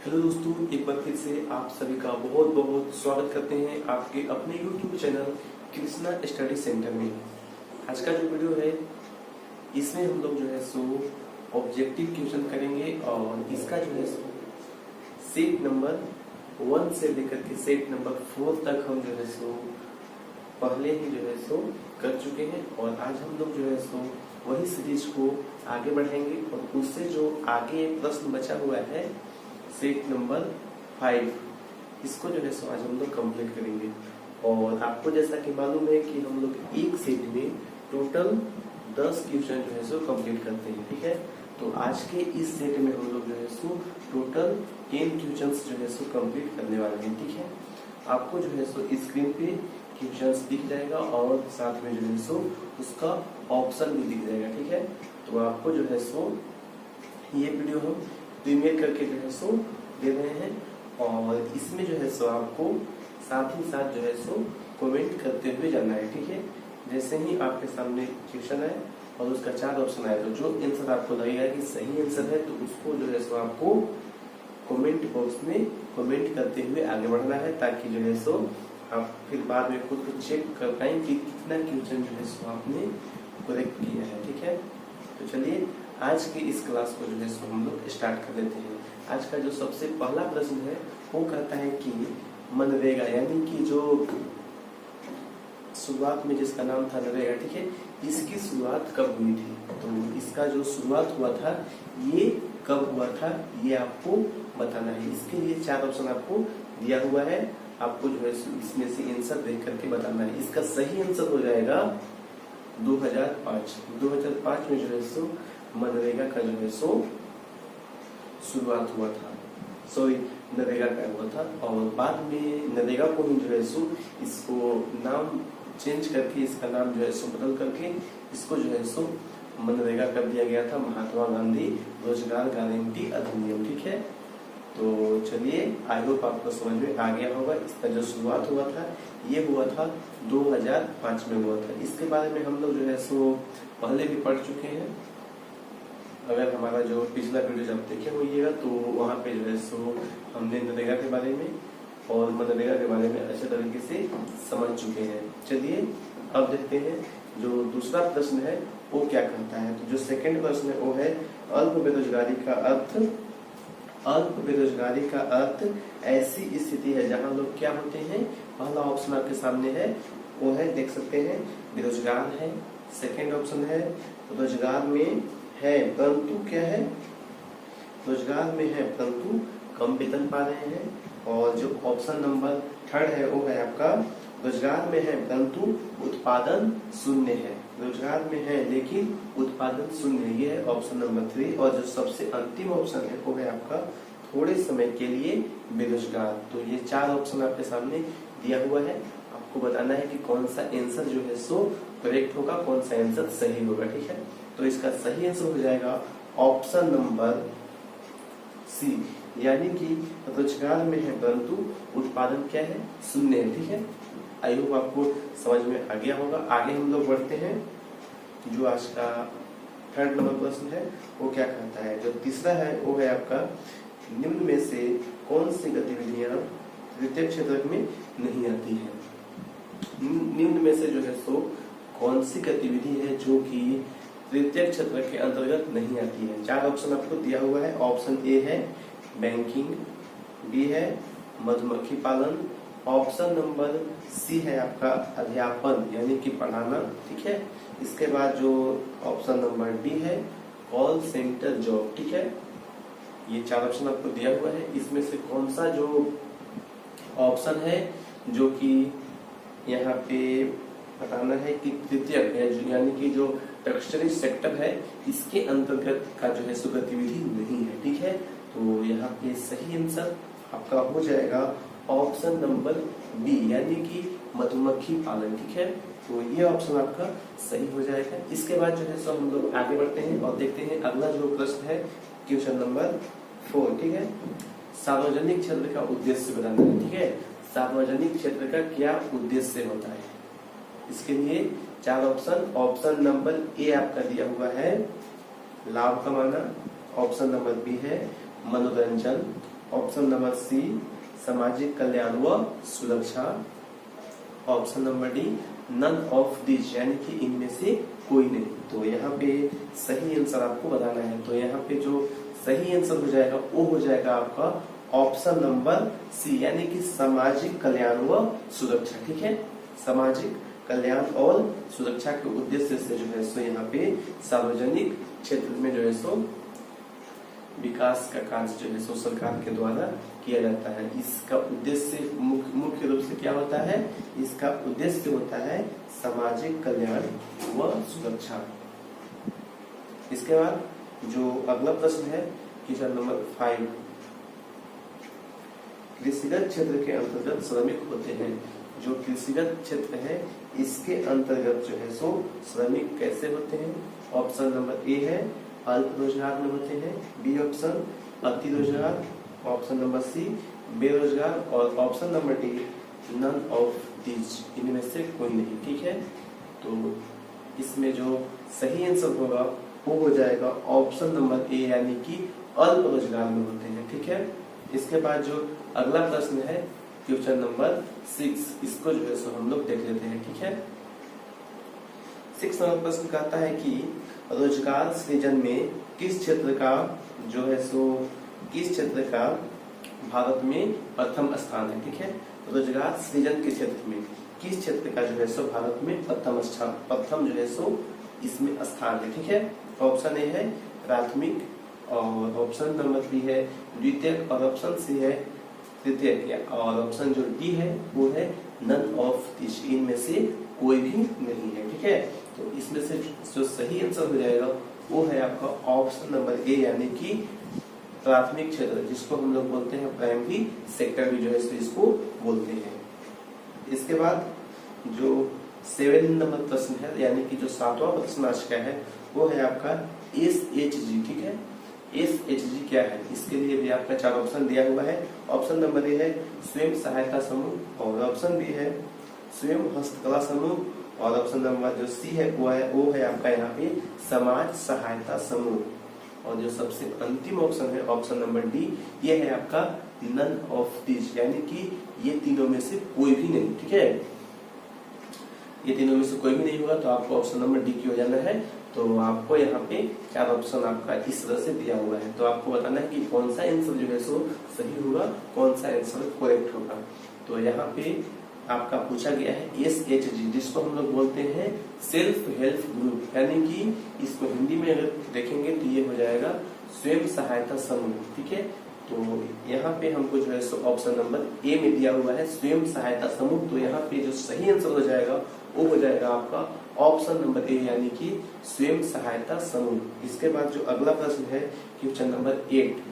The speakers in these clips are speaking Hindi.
हेलो दोस्तों, एक बार फिर से आप सभी का बहुत बहुत स्वागत करते हैं आपके अपने YouTube channel Krishna study centre में। आज का जो वीडियो है इसमें हम लोग जो है सो ऑब्जेक्टिव क्वेश्चन करेंगे और इसका जो है सो सेट नंबर 1 से लेकर के सेट नंबर 4 तक हम जो है सो पहले ही जो है सो कर चुके हैं और आज हम लोग जो है सो वही सीरीज को आगे बढ़ाएंगे और उससे जो आगे प्रश्न बचा हुआ है सेट नंबर 5 इसको जो है सो आज हम लोग कंप्लीट करेंगे। और आपको जैसा कि मालूम है कि हम लोग एक सेट में टोटल 10 क्वेश्चन जो है सो कंप्लीट करते हैं, ठीक है। तो आज के इस सेट में हम लोग जो है सो टोटल 10 क्वेश्चन जो है सो कंप्लीट करने वाले हैं, ठीक है। आपको जो है सो स्क्रीन पे क्वेश्चन दिख जाएगा और साथ में जो है सो उसका ऑप्शन भी दिख जाएगा, ठीक है। तो आपको जो है सो ये वीडियो हम प्रीमियर करके जो है सो दे रहे हैं और इसमें जो है सो आपको साथ ही साथ जो है सो कमेंट करते हुए जाना है, ठीक है। जैसे ही आपके सामने क्वेश्चन है और उसका 4 ऑप्शन आए तो जो आंसर आपको लगेगा कि सही आंसर है तो उसको जो है सो आपको कमेंट बॉक्स में कमेंट करते हुए आगे बढ़ना है, ताकि जो है सो आप फिर बाद में खुद को चेक कर पाए कि कितना क्वेश्चन जो है सो आपने करेक्ट किया है, ठीक है। तो चलिए आज की इस क्लास को जो है सो हम लोग स्टार्ट कर देते हैं। आज का जो सबसे पहला प्रश्न है वो कहता है कि मनरेगा यानी कि जो शुरुआत में जिसका नाम था नरेगा, ठीक है, इसकी शुरुआत कब हुई थी। तो इसका जो शुरुआत हुआ था ये कब हुआ था ये आपको बताना है। इसके लिए 4 ऑप्शन आपको दिया हुआ है, आपको जो है इसमें से आंसर देख करके बताना है। इसका सही आंसर हो जाएगा 2005 में जो है सो मनरेगा का जो है सो शुरुआत हुआ था, सॉरी नरेगा का हुआ था और बाद में नरेगा को ही जो है सो इसको नाम चेंज करके इसका नाम जो है सो बदल करके इसको जो है सो मनरेगा कर दिया गया था, महात्मा गांधी रोजगार गारंटी अधिनियम, ठीक है। तो चलिए आई होप आपको समझ में आ गया होगा। इसका जो शुरुआत हुआ था ये हुआ था 2005 में हुआ था। इसके बारे में हम लोग जो है सो पहले भी पढ़ चुके हैं। अगर हमारा जो पिछला वीडियो जब देखे होइएगा तो वहाँ पे जो है सो हमने नरेगा के बारे में और मनरेगा के बारे में अच्छे तरीके से समझ चुके हैं। चलिए अब देखते हैं जो दूसरा प्रश्न है वो क्या कहता है। तो जो सेकंड प्रश्न है वो है अल्प बेरोजगारी का अर्थ। अल्प बेरोजगारी का अर्थ ऐसी स्थिति है जहाँ लोग क्या होते हैं। पहला ऑप्शन आपके सामने है वो है, देख सकते हैं, बेरोजगार है। सेकंड ऑप्शन है रोजगार में है परंतु क्या है, रोजगार में है परंतु कम वेतन पा रहे हैं। और जो ऑप्शन नंबर 3 है वो है आपका रोजगार में है परंतु उत्पादन शून्य है। रोजगार में है लेकिन उत्पादन शून्य, ये है ऑप्शन नंबर 3। और जो सबसे अंतिम ऑप्शन है वो है आपका थोड़े समय के लिए बेरोजगार। तो ये 4 ऑप्शन आपके सामने दिया हुआ है, आपको बताना है कि कौन सा आंसर जो है सो करेक्ट होगा, कौन सा आंसर सही होगा, ठीक है। तो इसका सही आंसर हो जाएगा ऑप्शन नंबर सी, यानी कि रोजगार में है परंतु उत्पादन क्या है, शून्य है, ठीक है। आई होप आपको समझ में आ गया होगा। आगे हम लोग बढ़ते हैं। जो आज का 3rd नंबर प्रश्न है वो क्या कहता है। जो तीसरा है वो है आपका निम्न में से कौन सी गतिविधियां तृतीय क्षेत्र में नहीं आती है। निम्न में से जो है सो कौन सी गतिविधि है जो कि तृतीय क्षेत्र के अंतर्गत नहीं आती है। 4 ऑप्शन आपको दिया हुआ है। ऑप्शन ए है बैंकिंग, बी है मधुमक्खी पालन, ऑप्शन नंबर सी है आपका अध्यापन यानी कि पढ़ाना, ठीक है। इसके बाद जो ऑप्शन नंबर डी है कॉल सेंटर जॉब, ठीक है। ये 4 ऑप्शन आपको दिया हुआ है। इसमें से कौन सा जो ऑप्शन है जो कि यहाँ पे बताना है कि तृतीय यानी कि जो टर्शरी सेक्टर है इसके अंतर्गत का जो है सो गतिविधि नहीं है, ठीक है। तो यहाँ पे सही आंसर आपका हो जाएगा ऑप्शन नंबर बी यानी कि मधुमक्खी पालन, ठीक है। तो ये ऑप्शन आपका सही हो जाएगा। इसके बाद जो है सो हम लोग आगे बढ़ते हैं और देखते हैं अगला जो प्रश्न है क्वेश्चन नंबर 4, ठीक है। सार्वजनिक क्षेत्र का उद्देश्य बताना है, ठीक है। सार्वजनिक क्षेत्र का क्या उद्देश्य होता है, इसके लिए 4 ऑप्शन। ऑप्शन नंबर ए आपका दिया हुआ है लाभ कमाना, ऑप्शन नंबर बी है मनोरंजन, ऑप्शन नंबर सी सामाजिक कल्याण व सुरक्षा, option number D none of this, यानी कि इनमें से कोई नहीं। तो यहाँ पे सही आंसर आपको बताना है। तो यहाँ पे जो सही आंसर हो जाएगा वो हो जाएगा आपका ऑप्शन नंबर सी, यानी कि सामाजिक कल्याण व सुरक्षा। ठीक है, सामाजिक कल्याण और सुरक्षा के उद्देश्य से जो है सो यहाँ पे सार्वजनिक क्षेत्र में जो है सो विकास का कार्य जो है सो सरकार के द्वारा किया जाता है। इसका उद्देश्य मुख्य रूप से क्या होता है? इसका उद्देश्य होता है सामाजिक कल्याण व सुरक्षा। इसके बाद जो अगला प्रश्न है क्वेश्चन नंबर 5, कृषिगत क्षेत्र के अंतर्गत श्रमिक होते हैं। जो कृषिगत क्षेत्र है इसके अंतर्गत जो है सो श्रमिक कैसे होते हैं? ऑप्शन नंबर ए है अल्प रोजगार में होते हैं, बी ऑप्शन अति रोजगार, ऑप्शन नंबर सी बेरोजगार और option number D none of this, इनमें से कोई नहीं। ठीक है, तो इसमें जो सही आंसर होगा वो हो जाएगा ऑप्शन नंबर ए, यानी कि अल्प रोजगार में होते हैं। ठीक है, इसके बाद जो अगला प्रश्न है क्वेश्चन नंबर 6, इसको जो है सो हम लोग देख लेते हैं। ठीक है, 6 नंबर प्रश्न कहता है कि रोजगार सृजन में किस क्षेत्र का जो है सो किस क्षेत्र का भारत में प्रथम स्थान है? ठीक है, रोजगार सृजन के क्षेत्र में किस क्षेत्र का जो है सो भारत में प्रथम जो है सो इसमें स्थान है। ठीक है, ऑप्शन ए है प्राथमिक और ऑप्शन नंबर बी है द्वितीयक और ऑप्शन सी है तृतीयक और ऑप्शन जो डी है वो है नन ऑफ दिस, इनमें से कोई भी नहीं है। ठीक है, तो इसमें से जो सही आंसर हो जाएगा वो है आपका ऑप्शन नंबर ए, यानी कि प्राथमिक क्षेत्र, जिसको हम लोग बोलते हैं प्राइमरी सेक्टर भी जो है इसको बोलते हैं। इसके बाद जो 7 नंबर प्रश्न है, यानी कि जो 7वां प्रश्न आज का है वो है आपका SHG। ठीक है, SHG क्या है? इसके लिए भी आपका 4 ऑप्शन दिया हुआ है। ऑप्शन नंबर ए है स्वयं सहायता समूह और ऑप्शन बी है स्वयं हस्तकला समूह और ऑप्शन नंबर जो सी है वो है आपका यहाँ पे समाज सहायता समूह और जो सबसे अंतिम ऑप्शन है ऑप्शन नंबर डी, ये है आपका नन ऑफ दिस, यानी कि ये तीनों में से कोई भी नहीं। ठीक है, ये तीनों में से कोई भी नहीं होगा तो आपको ऑप्शन नंबर डी की हो जाना है। तो आपको यहाँ पे 4 ऑप्शन आपका इस तरह से दिया हुआ है, तो आपको बताना है कि कौन सा आंसर जो है सो सही होगा, कौन सा आंसर करेक्ट होगा। तो यहाँ पे आपका पूछा गया है SHG, जिसको हम लोग बोलते हैं सेल्फ हेल्प ग्रुप, यानी कि इसको हिंदी में अगर देखेंगे तो ये हो जाएगा स्वयं सहायता समूह। ठीक है, तो यहाँ पे हमको जो है सो ऑप्शन नंबर ए में दिया हुआ है स्वयं सहायता समूह। तो यहाँ पे जो सही आंसर हो जाएगा वो हो जाएगा आपका ऑप्शन नंबर ए, यानी कि स्वयं सहायता समूह। इसके बाद जो अगला प्रश्न है क्वेश्चन नंबर 8,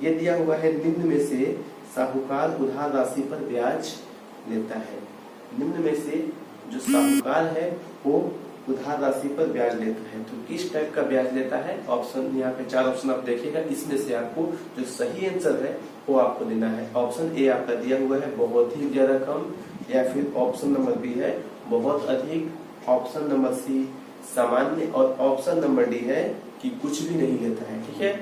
ये दिया हुआ है निम्न में से साहूकार उधार राशि पर ब्याज लेता है। निम्न में से जो साहूकार है वो उधार राशि पर ब्याज लेता है, तो किस टाइप का ब्याज लेता है? ऑप्शन यहाँ पे 4 ऑप्शन आप देखिएगा, इसमें से आपको जो सही आंसर है वो आपको देना है। ऑप्शन ए आपका दिया हुआ है बहुत ही ज्यादा कम, या फिर ऑप्शन नंबर बी है बहुत अधिक, ऑप्शन नंबर सी सामान्य और ऑप्शन नंबर डी है कि कुछ भी नहीं लेता है। ठीक है,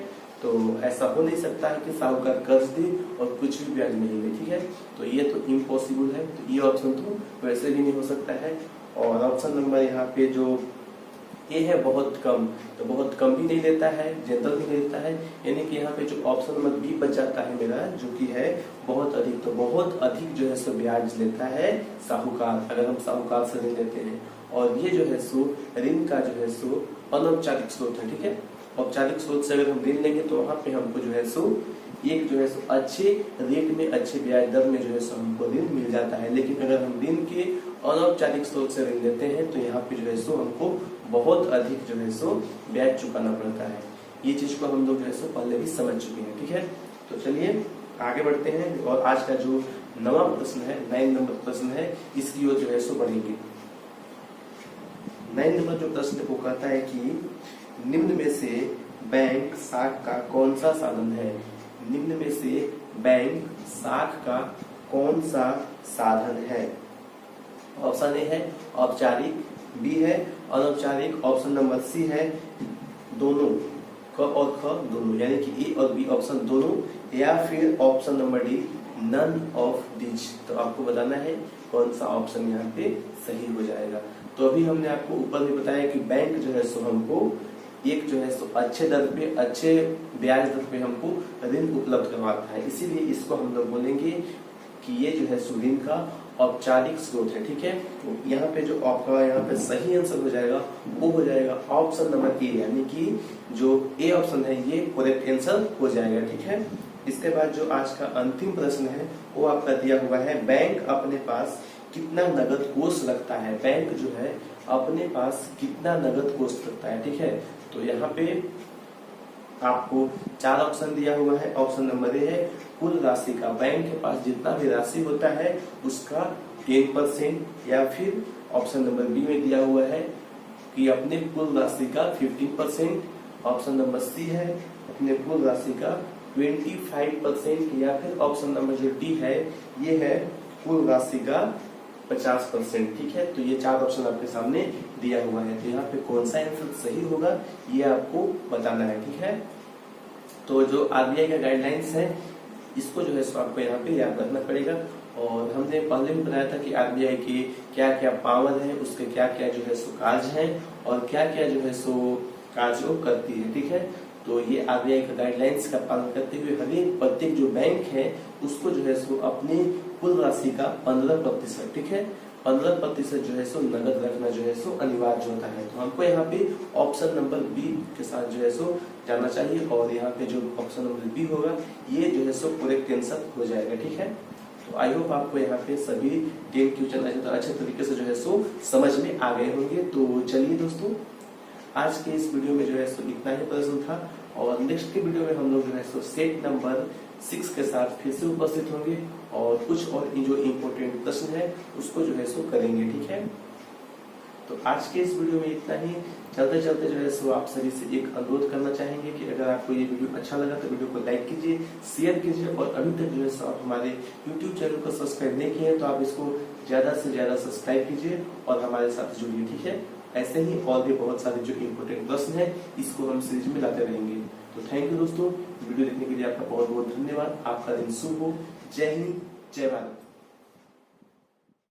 तो ऐसा हो नहीं सकता है कि साहूकार कर्ज दे और कुछ भी ब्याज नहीं ले। ठीक है, तो ये तो इम्पॉसिबल है, तो ये ऑप्शन तो वैसे भी नहीं हो सकता है। और ऑप्शन नंबर यहाँ पे जो ए है बहुत कम, तो बहुत कम भी नहीं लेता है, जनरल भी नहीं लेता है, यानी कि यहाँ पे जो ऑप्शन नंबर बी बच जाता है मेरा, जो कि है बहुत अधिक। तो बहुत अधिक जो है सो ब्याज लेता है साहूकार, अगर हम साहूकार से ऋण लेते हैं। और ये जो है सो ऋण का जो है सो अनौपचारिक स्रोत है। ठीक है, औपचारिक स्रोत से अगर हम ऋण लेंगे तो वहां पे हमको जो है सो एक जो है सो अच्छे रेट में, अच्छे ब्याज दर में जो है सो हमको ऋण मिल जाता है। लेकिन अगर हम ऋण के अनौपचारिक स्रोत से ऋण लेते हैं तो यहाँ पे जो है सो हमको बहुत अधिक जो है सो ब्याज चुकाना पड़ता है। ये चीज को हम लोग जो है सो पहले भी समझ चुके हैं। ठीक है, तो चलिए आगे बढ़ते हैं और आज का जो 9वां प्रश्न है, 9 नंबर प्रश्न है, इसकी ओर जो है सो बढ़ेंगे। 9 नंबर जो प्रश्न वो कहता है कि निम्न में से बैंक साख का कौन सा साधन है? निम्न में से बैंक साख का कौन सा साधन है? ऑप्शन ए है औपचारिक, बी है अनौपचारिक, ऑप्शन नंबर सी है दोनों, क और ख दोनों, यानी कि ए और बी ऑप्शन दोनों, या फिर option number D none of these. तो आपको बताना है कौन सा ऑप्शन यहाँ पे सही हो जाएगा। तो अभी हमने आपको ऊपर भी बताया कि बैंक जो है सो हमको एक जो है सो अच्छे दर पे, अच्छे ब्याज दर पे हमको ऋण उपलब्ध करवाता है, इसीलिए इसको हम लोग बोलेंगे कि ये जो है सो ऋण का औपचारिक स्रोत है। ठीक है, तो यहाँ पे जो आपका यहाँ पे सही आंसर हो जाएगा वो हो जाएगा ऑप्शन नंबर ए, यानी कि जो ए ऑप्शन है ये करेक्ट आंसर हो जाएगा। ठीक है, इसके बाद जो आज का अंतिम प्रश्न है वो आपका दिया हुआ है, बैंक अपने पास कितना नगद कोष रखता है। बैंक जो है अपने पास कितना नगद कोष रखता है। ठीक है, तो यहाँ पे आपको 4 ऑप्शन दिया हुआ है। ऑप्शन नंबर ए है कुल राशि का, बैंक के पास जितना भी राशि होता है उसका 10%, या फिर ऑप्शन नंबर बी में दिया हुआ है कि अपने कुल राशि का 15%, ऑप्शन नंबर सी है अपने कुल राशि का 25%, या फिर ऑप्शन नंबर जो डी है ये है कुल राशि का 50%। ठीक है, तो ये 4 ऑप्शन आपके सामने दिया हुआ है, तो यहाँ पे कौन सा आंसर सही होगा ये आपको बताना है। ठीक है, तो जो आरबीआई का गाइडलाइंस है इसको जो है सो आपको यहाँ पे याद रखना पड़ेगा। और हमने पहले भी बताया था कि आरबीआई के क्या क्या पावर है, उसके क्या क्या जो है सो कार्य है, और क्या क्या जो है सो कार्य वो करती है। ठीक है, तो ये आरबीआई का गाइडलाइंस का पालन करते हुए हर एक प्रत्येक जो बैंक है उसको जो है सो अपनी कुल राशि का 15%, ठीक है, 15% जो है सो नगद रखना जो है सो अनिवार्य होता है। तो हमको यहाँ पे ऑप्शन नंबर बी के साथ जो है सो जाना चाहिए, और यहाँ पे जो ऑप्शन नंबर बी होगा ये जो है सो करेक्ट आंसर हो जाएगा। ठीक है, तो आई होप आपको यहाँ पे सभी 10 क्वेश्चन अच्छे तरीके से जो है सो समझ में आ गए होंगे। तो चलिए दोस्तों, आज के इस वीडियो में जो है सो इतना ही प्रश्न था, और नेक्स्ट के वीडियो में हम लोग जो है सो सेट नंबर 6 के साथ फिर से उपस्थित होंगे, और कुछ और जो इम्पोर्टेंट प्रश्न है उसको जो है सो करेंगे। ठीक है, तो आज के इस वीडियो में इतना ही। चलते चलते जो है सो आप सभी से एक अनुरोध करना चाहेंगे कि अगर आपको ये वीडियो अच्छा लगा तो वीडियो को लाइक कीजिए, शेयर कीजिए, और अभी तक जो है सो आप हमारे YouTube चैनल को सब्सक्राइब नहीं किए तो आप इसको ज्यादा से ज्यादा सब्सक्राइब कीजिए और हमारे साथ जुड़िए। ठीक है, ऐसे ही और भी बहुत सारे जो इम्पोर्टेंट प्रश्न है इसको हम सीरीज में लाते रहेंगे। तो थैंक यू दोस्तों, वीडियो देखने के लिए आपका बहुत बहुत धन्यवाद। आपका दिन शुभ हो। जय हिंद, जय भारत।